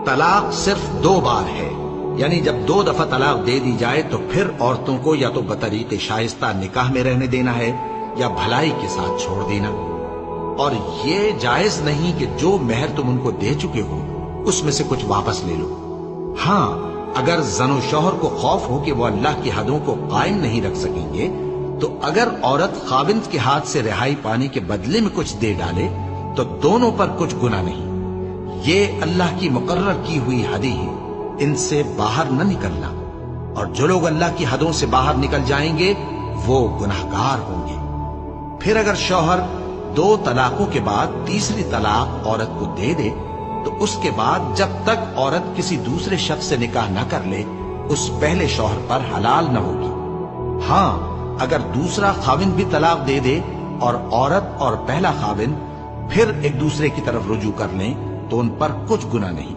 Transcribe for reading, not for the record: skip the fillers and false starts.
طلاق صرف 2 بار ہے، یعنی جب 2 دفعہ طلاق دے دی جائے تو پھر عورتوں کو یا تو بطریق شائستہ نکاح میں رہنے دینا ہے یا بھلائی کے ساتھ چھوڑ دینا، اور یہ جائز نہیں کہ جو مہر تم ان کو دے چکے ہو اس میں سے کچھ واپس لے لو۔ ہاں اگر زن و شوہر کو خوف ہو کہ وہ اللہ کی حدوں کو قائم نہیں رکھ سکیں گے تو اگر عورت خاوند کے ہاتھ سے رہائی پانے کے بدلے میں کچھ دے ڈالے تو دونوں پر کچھ گناہ نہیں۔ یہ اللہ کی مقرر کی ہوئی حدیں ہیں، ان سے باہر نہ نکلنا، اور جو لوگ اللہ کی حدوں سے باہر نکل جائیں گے وہ گناہگار ہوں گے۔ پھر اگر شوہر 2 طلاقوں کے بعد تیسری طلاق عورت کو دے دے تو اس کے بعد جب تک عورت کسی دوسرے شخص سے نکاح نہ کر لے اس پہلے شوہر پر حلال نہ ہوگی۔ ہاں اگر دوسرا خاوند بھی طلاق دے دے اور عورت اور پہلا خاوند پھر ایک دوسرے کی طرف رجوع کر لیں تو ان پر کچھ گناہ نہیں۔